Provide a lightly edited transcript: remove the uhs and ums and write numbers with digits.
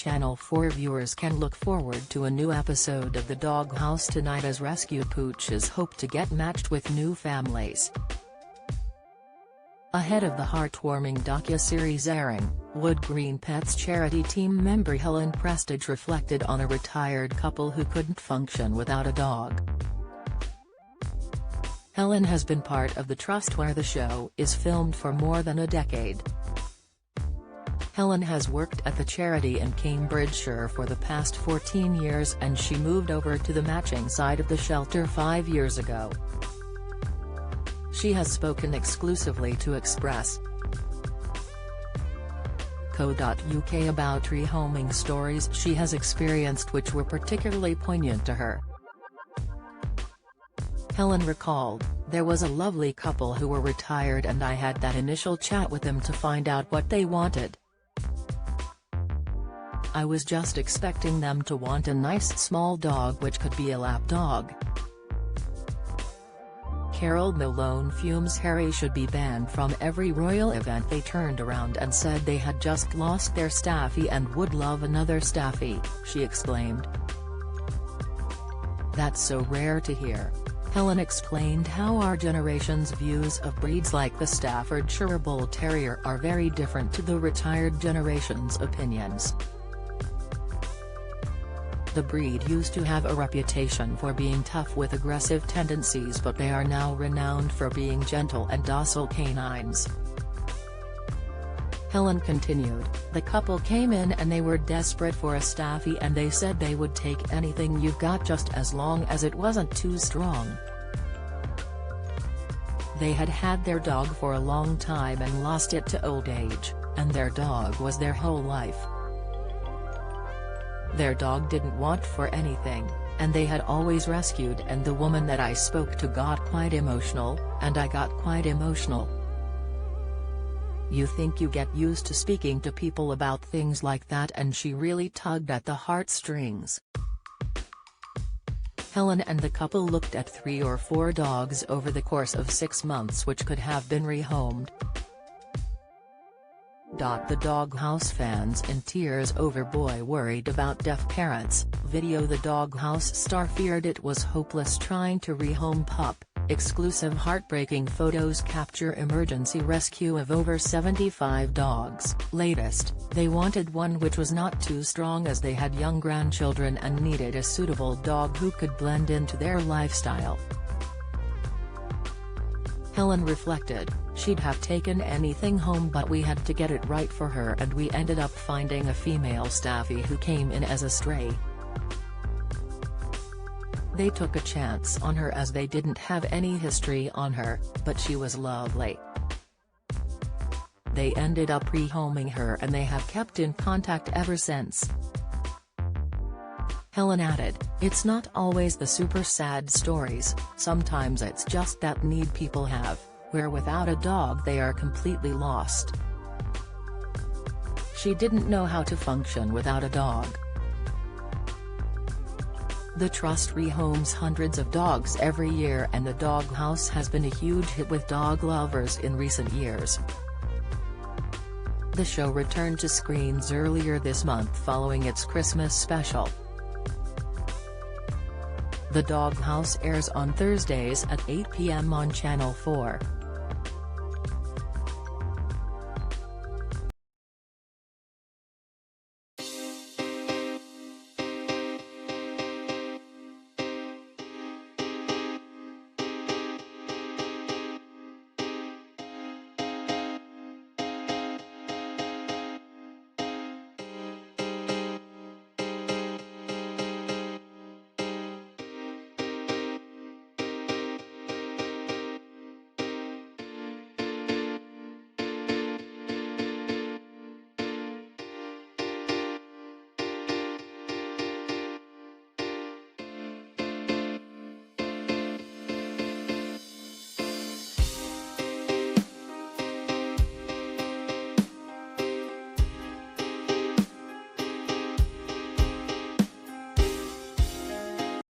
Channel 4 viewers can look forward to a new episode of The Doghouse tonight as rescued pooches hope to get matched with new families. Ahead of the heartwarming docuseries airing, Wood Green Pets charity team member Helen Prestage reflected on a retired couple who couldn't function without a dog. Helen has been part of the trust where the show is filmed for more than a decade. Helen has worked at the charity in Cambridgeshire for the past 14 years and she moved over to the matching side of the shelter 5 years ago. She has spoken exclusively to Express.co.uk about rehoming stories she has experienced which were particularly poignant to her. Helen recalled, "There was a lovely couple who were retired and I had that initial chat with them to find out what they wanted. I was just expecting them to want a nice small dog which could be a lap dog. Carol Malone fumes Harry should be banned from every royal event. They turned around and said they had just lost their staffy and would love another staffy," she exclaimed. "That's so rare to hear." Helen explained how our generation's views of breeds like the Staffordshire Bull Terrier are very different to the retired generation's opinions. The breed used to have a reputation for being tough with aggressive tendencies, but they are now renowned for being gentle and docile canines. Helen continued, "The couple came in and they were desperate for a staffy and they said they would take anything you've got just as long as it wasn't too strong. They had had their dog for a long time and lost it to old age, and their dog was their whole life. Their dog didn't want for anything, and they had always rescued, and the woman that I spoke to got quite emotional, and I got quite emotional. You think you get used to speaking to people about things like that, and she really tugged at the heartstrings." Helen and the couple looked at 3 or 4 dogs over the course of 6 months which could have been rehomed. The Doghouse fans in tears over boy worried about deaf parents. Video. The Doghouse star feared it was hopeless trying to rehome pup. Exclusive heartbreaking photos capture emergency rescue of over 75 dogs. Latest, they wanted one which was not too strong as they had young grandchildren and needed a suitable dog who could blend into their lifestyle. Helen reflected, "She'd have taken anything home but we had to get it right for her and we ended up finding a female staffy who came in as a stray. They took a chance on her as they didn't have any history on her, but she was lovely. They ended up rehoming her and they have kept in contact ever since." Helen added, "It's not always the super sad stories, sometimes it's just that need people have, where without a dog they are completely lost. She didn't know how to function without a dog." The trust rehomes hundreds of dogs every year and the Doghouse has been a huge hit with dog lovers in recent years. The show returned to screens earlier this month following its Christmas special. The Doghouse airs on Thursdays at 8 p.m. on Channel 4.